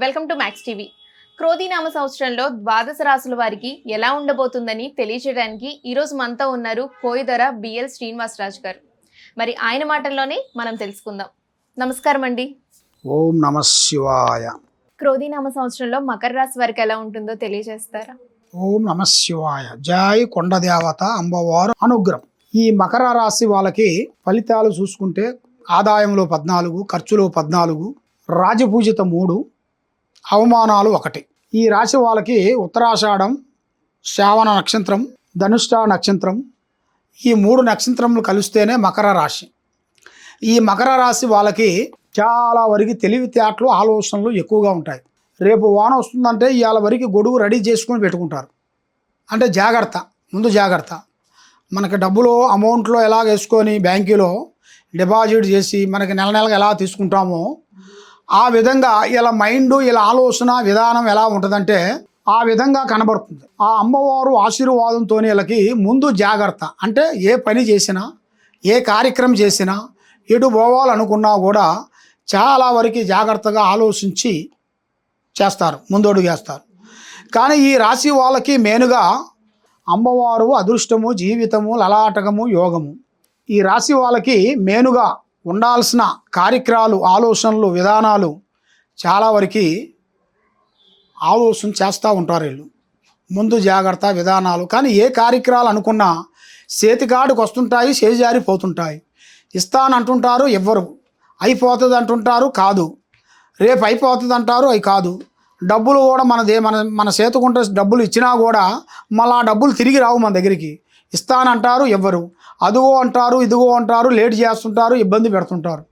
Welcome to max TV. క్రోధినామ సంవత్సరంలో ద్వాదశ రాశుల వారికి ఎలా ఉండబోతుందని తెలియజేయడానికి ఈరోజు మనతో ఉన్నారు కోయిదర బిఎల్ శ్రీనివాసరాజు గారు. మరి ఆయన మాటల్లోనే మనం తెలుసుకుందాం. నమస్కారం అండి. ఓం నమ శివాయ. క్రోధినామ సంవత్సరంలో మకర రాశి వారికి ఎలా ఉంటుందో తెలియజేస్తారా? ఓం నమ శివాయ. జై కొండ దేవత అమ్మవారు అనుగ్రహం. ఈ మకర రాశి వాళ్ళకి ఫలితాలు చూసుకుంటే ఆదాయంలో 14, ఖర్చులో 14, రాజపూజిత 3, అవమానాలు 1. ఈ రాశి వాళ్ళకి ఉత్తరాషాఢం, శ్రావణ నక్షత్రం, ధనుష్ట నక్షత్రం, ఈ 3 నక్షత్రములు కలిస్తేనే మకర రాశి. ఈ మకర రాశి వాళ్ళకి చాలా వరకు తెలివితేటలు, ఆలోచనలు ఎక్కువగా ఉంటాయి. రేపు వాన వస్తుందంటే ఇవాళ వరకు గొడుగు రెడీ చేసుకొని పెట్టుకుంటారు. అంటే జాగ్రత్త, ముందు జాగ్రత్త. మనకి డబ్బులు అమౌంట్లో ఎలా వేసుకొని బ్యాంకులో డిపాజిట్ చేసి మనకి నెల నెలగా ఎలా తీసుకుంటామో ఆ విధంగా ఇలా మైండ్, ఇలా ఆలోచన విధానం ఎలా ఉంటుందంటే ఆ విధంగా కనబడుతుంది. ఆ అమ్మవారు ఆశీర్వాదంతో వీళ్ళకి ముందు జాగ్రత్త. అంటే ఏ పని చేసినా, ఏ కార్యక్రమం చేసినా, ఎటు పోవాలనుకున్నా కూడా చాలా వరకు జాగ్రత్తగా ఆలోచించి చేస్తారు, ముందడుగు వేస్తారు. కానీ ఈ రాశి వాళ్ళకి మెయిన్గా అమ్మవారు అదృష్టము, జీవితము, లలాటకము, యోగము. ఈ రాశి వాళ్ళకి మెయిన్గా ఉండాల్సిన కార్యక్రమాలు, ఆలోచనలు, విధానాలు చాలా వరకు ఆలోచన చేస్తూ ఉంటారు వీళ్ళు. ముందు జాగ్రత్త విధానాలు. కానీ ఏ కార్యక్రమాలు అనుకున్నా చేతికాడికి వస్తుంటాయి, చేజారిపోతుంటాయి. ఇస్తానంటుంటారు, ఇవ్వరు. అయిపోతుంది అంటుంటారు, కాదు. రేపు అయిపోతుంది అంటారు, అవి కాదు. డబ్బులు కూడా మన చేతుకుంటే డబ్బులు ఇచ్చినా కూడా మళ్ళీ ఆ డబ్బులు తిరిగి రావు మన దగ్గరికి. ఇస్తానంటారు, ఇవ్వరు. అదిగో అంటారు, ఇదిగో అంటారు, లేట్ చేస్తుంటారు, ఇబ్బంది పెడుతుంటారు.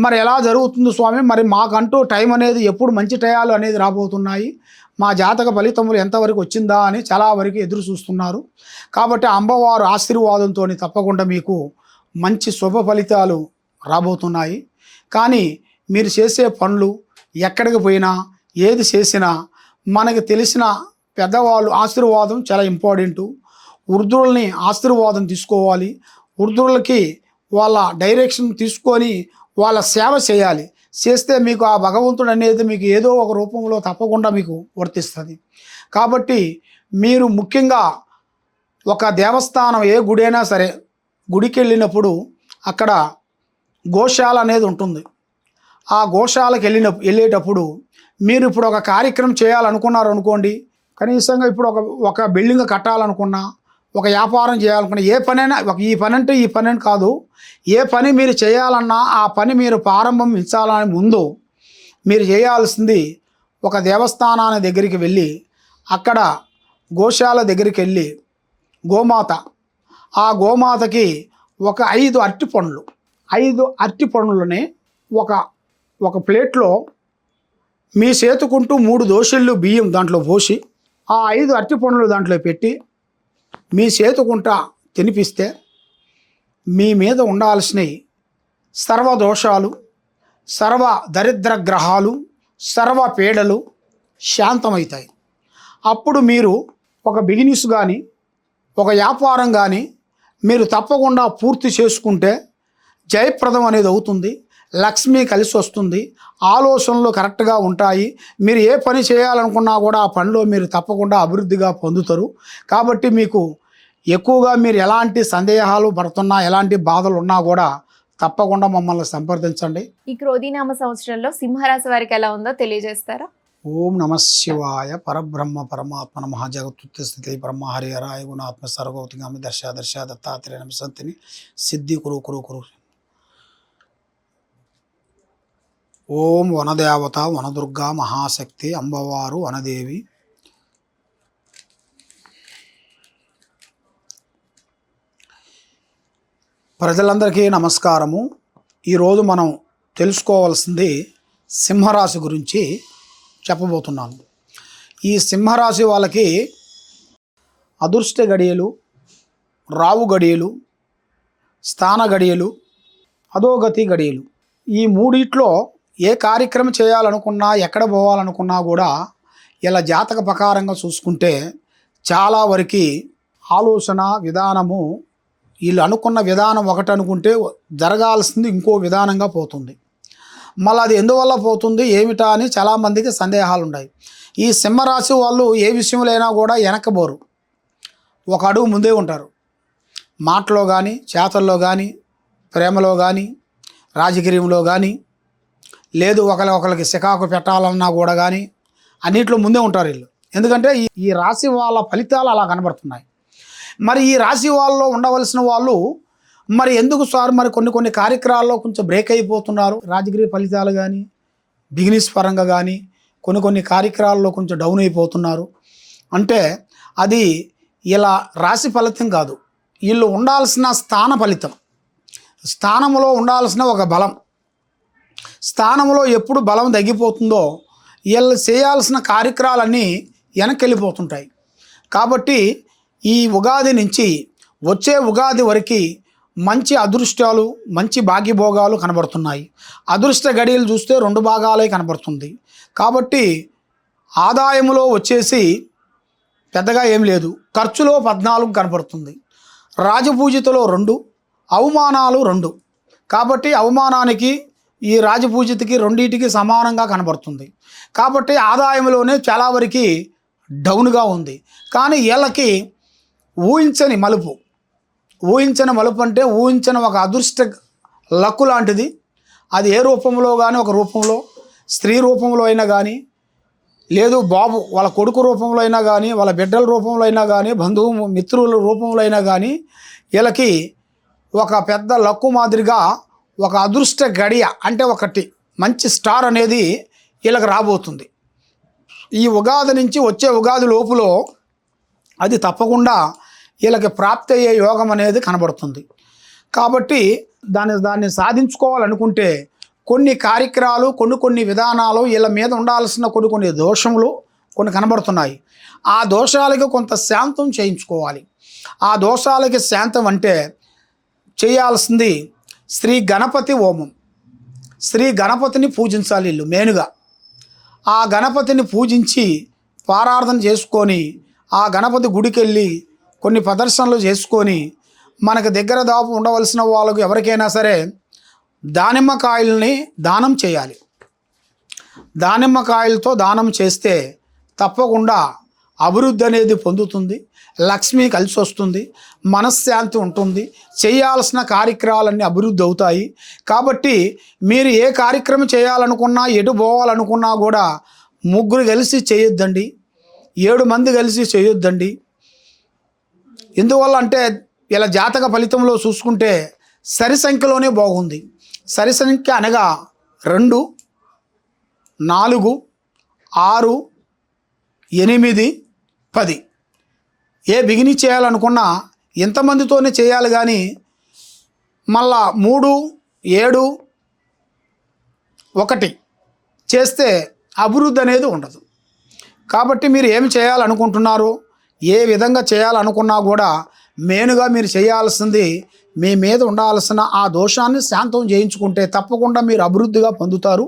మరి ఎలా జరుగుతుంది స్వామి? మరి మాకంటూ టైం అనేది ఎప్పుడు మంచి టయాలు అనేది రాబోతున్నాయి, మా జాతక ఫలితములు ఎంతవరకు వచ్చిందా అని చాలా వరకు ఎదురు చూస్తున్నారు. కాబట్టి అమ్మవారు ఆశీర్వాదంతో తప్పకుండా మీకు మంచి శుభ ఫలితాలు రాబోతున్నాయి. కానీ మీరు చేసే పనులు, ఎక్కడికి పోయినా, ఏది చేసినా మనకి తెలిసిన పెద్దవాళ్ళు ఆశీర్వాదం చాలా ఇంపార్టెంటు. వృద్ధుల్ని ఆశీర్వాదం తీసుకోవాలి. వృద్ధులకి వాళ్ళ డైరెక్షన్ తీసుకొని వాళ్ళ సేవ చేయాలి. చేస్తే మీకు ఆ భగవంతుడు అనేది మీకు ఏదో ఒక రూపంలో తప్పకుండా మీకు వర్తిస్తుంది. కాబట్టి మీరు ముఖ్యంగా ఒక దేవస్థానం, ఏ గుడి అయినా సరే, గుడికి వెళ్ళినప్పుడు అక్కడ గోశాల అనేది ఉంటుంది. ఆ గోశాలకు వెళ్ళేటప్పుడు మీరు ఇప్పుడు ఒక కార్యక్రమం చేయాలనుకున్నారు అనుకోండి, కనీసంగా ఇప్పుడు ఒక బిల్డింగ్ కట్టాలనుకున్నా, ఒక వ్యాపారం చేయాలనుకున్నా, ఏ పనైనా, ఈ పని అంటే ఈ పని అని కాదు, ఏ పని మీరు చేయాలన్నా ఆ పని మీరు ప్రారంభించాలని ముందు మీరు చేయాల్సింది ఒక దేవస్థానాన్ని దగ్గరికి వెళ్ళి అక్కడ గోశాల దగ్గరికి వెళ్ళి గోమాత, ఆ గోమాతకి ఒక 5 అరటిపండ్లు, 5 అరటిపండ్లని ఒక ప్లేట్లో మీ చేతుకుంటూ 3 దోశలు బియ్యం దాంట్లో పోసి ఆ 5 అరటిపండ్లు దాంట్లో పెట్టి మీ చేతుకుంటా తినిపిస్తే మీ మీద ఉండాల్సినవి సర్వ దోషాలు, సర్వ దరిద్ర గ్రహాలు, సర్వ పీడలు శాంతమవుతాయి. అప్పుడు మీరు ఒక బిజినెస్ కానీ, ఒక వ్యాపారం కానీ మీరు తప్పకుండా పూర్తి చేసుకుంటే జయప్రదం అనేది అవుతుంది. లక్ష్మి కలిసి వస్తుంది. ఆలోచనలు కరెక్ట్గా ఉంటాయి. మీరు ఏ పని చేయాలనుకున్నా కూడా ఆ పనిలో మీరు తప్పకుండా అభివృద్ధిగా పొందుతారు. కాబట్టి మీకు ఎక్కువగా మీరు ఎలాంటి సందేహాలు పడుతున్నా, ఎలాంటి బాధలు ఉన్నా కూడా తప్పకుండా మమ్మల్ని సంప్రదించండి. ఈ క్రోధినామ సంవత్సరంలో సింహరాశి వారికి ఎలా ఉందో తెలియజేస్తారా? ఓం నమ శివాయ. పరబ్రహ్మ పరమాత్మ నమః. జగత్తుత్తి స్థితి బ్రహ్మ హరిహరాయ గుణాత్మ సర్వౌతిగామి దర్శ దత్తాత్రేయ నమ సంతిని సిద్ధి కురు కురు కురు. ఓం వనదేవత, వనదుర్గా, మహాశక్తి, అమ్మవారు, వనదేవి. ప్రజలందరికీ నమస్కారము. ఈరోజు మనం తెలుసుకోవాల్సింది సింహరాశి గురించి చెప్పబోతున్నాను. ఈ సింహరాశి వాళ్ళకి అదృష్ట గడియలు, రావు గడియలు, స్థాన గడియలు, అధోగతి గడియలు, ఈ మూడిట్లో ఏ కార్యక్రమం చేయాలనుకున్నా, ఎక్కడ పోవాలనుకున్నా కూడా ఇలా జాతక ప్రకారంగా చూసుకుంటే చాలా వరకు ఆలోచన విధానము, వీళ్ళు అనుకున్న విధానం ఒకటి అనుకుంటే జరగాల్సింది ఇంకో విధానంగా పోతుంది. మళ్ళీ అది ఎందువల్ల పోతుంది ఏమిటా అని చాలామందికి సందేహాలు ఉన్నాయి. ఈ సింహరాశి వాళ్ళు ఏ విషయంలో కూడా వెనకబోరు, ఒక అడుగు ముందే ఉంటారు. మాటలో కానీ, చేతల్లో కానీ, ప్రేమలో కానీ, రాజకీయంలో కానీ, లేదు ఒకరికి సికాకు పెట్టాలన్నా కూడా కానీ అన్నిట్లో ముందే ఉంటారు వీళ్ళు. ఎందుకంటే ఈ రాశి వాళ్ళ ఫలితాలు అలా కనబడుతున్నాయి. మరి ఈ రాశి వాళ్ళలో ఉండవలసిన వాళ్ళు మరి ఎందుకు సార్ మరి కొన్ని కార్యక్రమాల్లో కొంచెం బ్రేక్ అయిపోతున్నారు? రాజకీయ ఫలితాలు కానీ, బిజినెస్ పరంగా కానీ కొన్ని కార్యక్రమాల్లో కొంచెం డౌన్ అయిపోతున్నారు అంటే అది ఇలా రాశి ఫలితం కాదు, వీళ్ళు ఉండాల్సిన స్థాన ఫలితం. స్థానంలో ఉండాల్సిన ఒక బలం, స్థానంలో ఎప్పుడు బలం తగ్గిపోతుందో వీళ్ళు చేయాల్సిన కార్యక్రమాలన్నీ వెనక్కి వెళ్ళిపోతుంటాయి. కాబట్టి ఈ ఉగాది నుంచి వచ్చే ఉగాది వరకు మంచి అదృష్టాలు, మంచి భాగ్యభోగాలు కనబడుతున్నాయి. అదృష్ట గడియలు చూస్తే 2 భాగాలే కనబడుతుంది. కాబట్టి ఆదాయంలో వచ్చేసి పెద్దగా ఏం లేదు, ఖర్చులో 14 కనబడుతుంది. రాజపూజితలో 2, అవమానాలు 2. కాబట్టి అవమానానికి ఈ రాజపూజితకి రెండింటికి సమానంగా కనబడుతుంది. కాబట్టి ఆదాయంలోనే చాలా వరకు డౌన్గా ఉంది. కానీ వీళ్ళకి ఊహించని మలుపు అంటే ఊహించని ఒక అదృష్ట లక్కు లాంటిది. అది ఏ రూపంలో కానీ, ఒక రూపంలో స్త్రీ రూపంలో అయినా కానీ, లేదు బాబు వాళ్ళ కొడుకు రూపంలో అయినా కానీ, వాళ్ళ బిడ్డల రూపంలో అయినా కానీ, బంధువు మిత్రుల రూపంలో అయినా కానీ వీళ్ళకి ఒక పెద్ద లక్కు మాదిరిగా ఒక అదృష్ట గడియ అంటే ఒకటి మంచి స్టార్ అనేది వీళ్ళకి రాబోతుంది. ఈ ఉగాది నుంచి వచ్చే ఉగాది లోపులో అది తప్పకుండా వీళ్ళకి ప్రాప్తి అయ్యే యోగం అనేది కనబడుతుంది. కాబట్టి దాన్ని సాధించుకోవాలనుకుంటే కొన్ని కార్యక్రమాలు, కొన్ని విధానాలు, వీళ్ళ మీద ఉండాల్సిన కొన్ని దోషములు కనబడుతున్నాయి. ఆ దోషాలకి కొంత శాంతం చేయించుకోవాలి. ఆ దోషాలకి శాంతం అంటే చేయాల్సింది శ్రీ గణపతి హోమం. శ్రీ గణపతిని పూజించాలి వీళ్ళు మెయిన్గా. ఆ గణపతిని పూజించి పారార్థన చేసుకొని ఆ గణపతి గుడికి వెళ్ళి కొన్ని ప్రదర్శనలు చేసుకొని మనకు దగ్గర దాపు ఉండవలసిన వాళ్ళకు ఎవరికైనా సరే దానిమ్మకాయల్ని దానం చేయాలి. దానిమ్మకాయలతో దానం చేస్తే తప్పకుండా అభివృద్ధి అనేది పొందుతుంది, లక్ష్మి కలిసి వస్తుంది, మనశ్శాంతి ఉంటుంది, చేయాల్సిన కార్యక్రమాలన్నీ అభివృద్ధి అవుతాయి. కాబట్టి మీరు ఏ కార్యక్రమం చేయాలనుకున్నా, ఎటు పోవాలనుకున్నా కూడా 3 కలిసి చేయొద్దండి, 7 మంది కలిసి చేయొద్దండి. ఎందువల్ల అంటే ఇలా జాతక ఫలితంలో చూసుకుంటే సరి సంఖ్యలోనే బాగుంది. సరి సంఖ్య అనగా 2, 4, 6, 8, 10. ఏ బిగిని చేయాలనుకున్నా ఎంతమందితోనే చేయాలి. కానీ మళ్ళా 3, 7, 1 చేస్తే అభివృద్ధి అనేది ఉండదు. కాబట్టి మీరు ఏమి చేయాలనుకుంటున్నారో, ఏ విధంగా చేయాలనుకున్నా కూడా మెయిన్గా మీరు చేయాల్సింది మీ మీద ఉండాల్సిన ఆ దోషాన్ని శాంతం చేయించుకుంటే తప్పకుండా మీరు అభివృద్ధిగా పొందుతారు.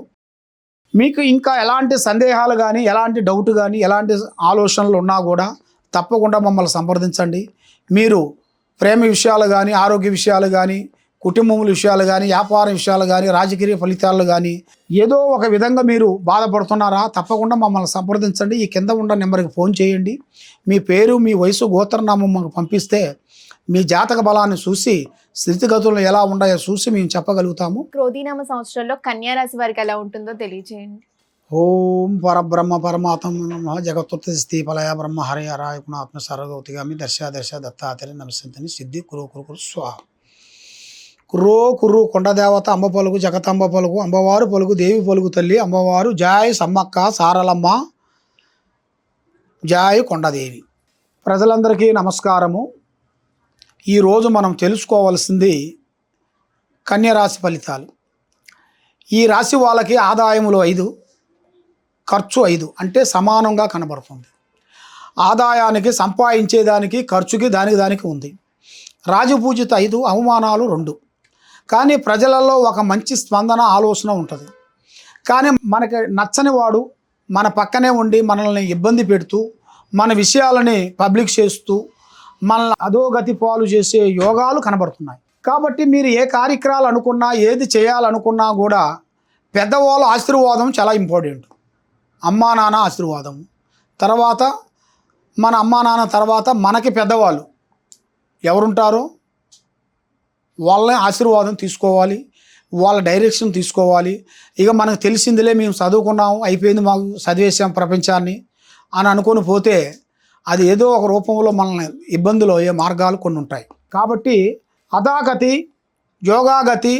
మీకు ఇంకా ఎలాంటి సందేహాలు కానీ, ఎలాంటి డౌట్ కానీ, ఎలాంటి ఆలోచనలు ఉన్నా కూడా తప్పకుండా మమ్మల్ని సంప్రదించండి. మీరు ప్రేమ విషయాలు కానీ, ఆరోగ్య విషయాలు కానీ, కుటుంబముల విషయాలు కానీ, వ్యాపార విషయాలు కానీ, రాజకీయ ఫలితాలు కానీ ఏదో ఒక విధంగా మీరు బాధపడుతున్నారా, తప్పకుండా మమ్మల్ని సంప్రదించండి. ఈ కింద ఉన్న నెంబర్కి ఫోన్ చేయండి. మీ పేరు, మీ వయసు, గోత్రనామం మాకు పంపిస్తే మీ జాతక బలాన్ని చూసి స్థితిగతులు ఎలా ఉన్నాయో చూసి మేము చెప్పగలుగుతాము. క్రోధీనామ సంవత్సరంలో కన్యా రాశి వారికి ఎలా ఉంటుందో తెలియజేయండి. ఓం పరబ్రహ్మ పరమాత్మ నమః జగత్తుత్పత్తి ఫలయ బ్రహ్మ హరే హరాయ గుణాత్మ సర్వగౌతిగామి దర్శ దత్తాత్రేయ నమస్యంతని సిద్ధి కురు స్వాహ. కుర్రో కొండదేవత అంబ పలుకు, జగతంబ పలుకు, అంబవారు పలుకు, దేవి పలుకు తల్లి అమ్మవారు, జాయ్ సమ్మక్క సారలమ్మ, జాయ్ కొండదేవి. ప్రజలందరికీ నమస్కారము. ఈరోజు మనం తెలుసుకోవాల్సింది కన్యరాశి ఫలితాలు. ఈ రాశి వాళ్ళకి ఆదాయములు 5, ఖర్చు 5 అంటే సమానంగా కనబడుతుంది. ఆదాయానికి, సంపాదించేదానికి, ఖర్చుకి దానికి ఉంది. రాజపూజిత 5, అవమానాలు 2. కానీ ప్రజలలో ఒక మంచి స్పందన, ఆలోచన ఉంటుంది. కానీ మనకి నచ్చని వాడు మన పక్కనే ఉండి మనల్ని ఇబ్బంది పెడుతూ, మన విషయాలని పబ్లిక్ చేస్తూ, మనల్ని అధోగతి పాలు చేసే యోగాలు కనబడుతున్నాయి. కాబట్టి మీరు ఏ కార్యక్రమాలు అనుకున్నా, ఏది చేయాలనుకున్నా కూడా పెద్దవాళ్ళ ఆశీర్వాదం చాలా ఇంపార్టెంట్. అమ్మా నాన్న ఆశీర్వాదం, తర్వాత మన అమ్మా నాన్న తర్వాత మనకి పెద్దవాళ్ళు ఎవరుంటారో వాళ్ళని ఆశీర్వాదం తీసుకోవాలి, వాళ్ళ డైరెక్షన్ తీసుకోవాలి. ఇక మనకు తెలిసిందిలే, మేము చదువుకున్నాము, అయిపోయింది, మాకు చదివేసాం ప్రపంచాన్ని అని అనుకొని పోతే అది ఏదో ఒక రూపంలో మనల్ని ఇబ్బందులు అయ్యే మార్గాలు కొన్ని ఉంటాయి. కాబట్టి అధాగతి, యోగాగతి,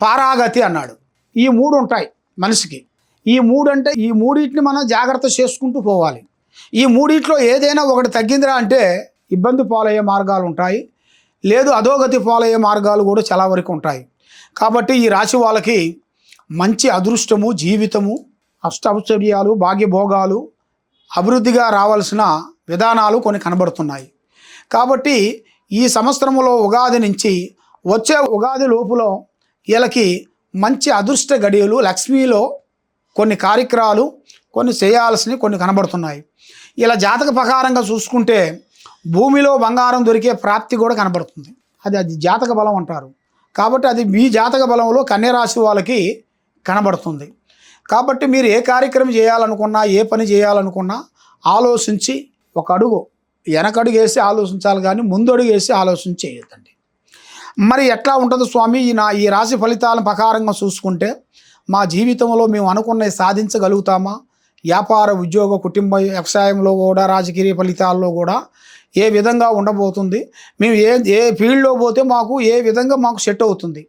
పారాగతి అన్నాడు. ఈ 3 ఉంటాయి మనిషికి. ఈ 3 అంటే ఈ మూడింటిని మనం జాగ్రత్త చేసుకుంటూ పోవాలి. ఈ మూడిట్లో ఏదైనా ఒకటి తగ్గిందిరా అంటే ఇబ్బంది పాలయ్యే మార్గాలు ఉంటాయి, లేదు అధోగతి పాలయ్యే మార్గాలు కూడా చాలా వరకు ఉంటాయి. కాబట్టి ఈ రాశి వాళ్ళకి మంచి అదృష్టము, జీవితము, అష్టైశ్వర్యాలు, భాగ్యభోగాలు, అభివృద్ధిగా రావాల్సిన విధానాలు కొన్ని కనబడుతున్నాయి. కాబట్టి ఈ సంవత్సరంలో ఉగాది నుంచి వచ్చే ఉగాది లోపులో వీళ్ళకి మంచి అదృష్ట గడియలు, లక్ష్మీలో కొన్ని కార్యక్రమాలు కొన్ని చేయాల్సినవి కొన్ని కనబడుతున్నాయి. ఇలా జాతక ప్రకారంగా చూసుకుంటే భూమిలో బంగారం దొరికే ప్రాప్తి కూడా కనబడుతుంది. అది జాతక బలం అంటారు. కాబట్టి అది మీ జాతక బలంలో కన్య రాశి వాళ్ళకి కనబడుతుంది. కాబట్టి మీరు ఏ కార్యక్రమం చేయాలనుకున్నా, ఏ పని చేయాలనుకున్నా ఆలోచించి ఒక అడుగు వెనకడుగు వేసి ఆలోచించాలి, కానీ ముందడుగు వేసి ఆలోచన చేయొద్దండి. మరి ఎట్లా ఉంటుంది స్వామి ఈ రాశి ఫలితాల ప్రకారంగా చూసుకుంటే మా జీవితంలో మేము అనుకున్నవి సాధించగలుగుతామా? వ్యాపార, ఉద్యోగ, కుటుంబ, వ్యవసాయంలో కూడా, రాజకీయ ఫలితాల్లో కూడా ఏ విధంగా ఉండబోతుంది, మేము ఏ ఫీల్డ్లో పోతే ఏ విధంగా మాకు సెట్ అవుతుంది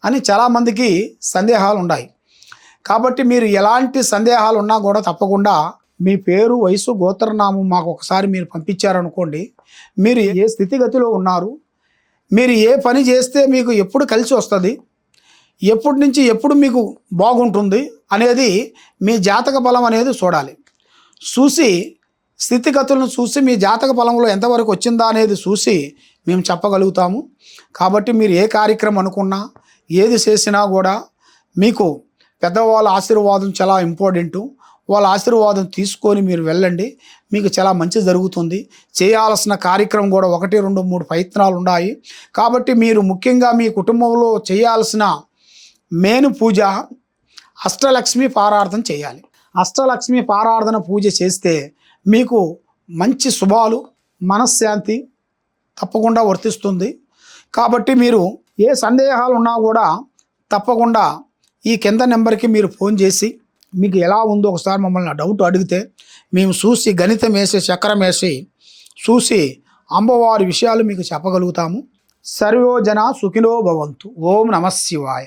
అని చాలామందికి సందేహాలు ఉన్నాయి. కాబట్టి మీరు ఎలాంటి సందేహాలు ఉన్నా కూడా తప్పకుండా మీ పేరు, వయసు, గోత్రనామం మాకు ఒకసారి మీరు పంపించారనుకోండి, మీరు ఏ స్థితిగతిలో ఉన్నారు, మీరు ఏ పని చేస్తే మీకు ఎప్పుడు కలిసి వస్తుంది, ఎప్పటి నుంచి ఎప్పుడు మీకు బాగుంటుంది అనేది మీ జాతక బలం అనేది చూడాలి. చూసి స్థితిగతులను చూసి మీ జాతక బలంలో ఎంతవరకు వచ్చిందా అనేది చూసి మేము చెప్పగలుగుతాము. కాబట్టి మీరు ఏ కార్యక్రమం అనుకున్నా, ఏది చేసినా కూడా మీకు పెద్దవాళ్ళ ఆశీర్వాదం చాలా ఇంపార్టెంటు. వాళ్ళ ఆశీర్వాదం తీసుకొని మీరు వెళ్ళండి, మీకు చాలా మంచి జరుగుతుంది. చేయాల్సిన కార్యక్రమం కూడా 1, 2, 3 ప్రయత్నాలు ఉన్నాయి. కాబట్టి మీరు ముఖ్యంగా మీ కుటుంబంలో చేయాల్సిన మెయిన్ పూజ అష్టలక్ష్మి పారార్థన చేయాలి. అష్టలక్ష్మి పారార్థన పూజ చేస్తే మీకు మంచి శుభాలు, మనశ్శాంతి తప్పకుండా వర్తిస్తుంది. కాబట్టి మీరు ఏ సందేహాలు ఉన్నా కూడా తప్పకుండా ఈ కింద నెంబర్కి మీరు ఫోన్ చేసి మీకు ఎలా ఉందో ఒకసారి మమ్మల్ని డౌట్ అడిగితే మేము చూసి గణితం వేసి, చక్రం వేసి చూసి అమ్మవారి విషయాలు మీకు చెప్పగలుగుతాము. సర్వోజన సుఖినో భవంతు. ఓం నమః శివాయ.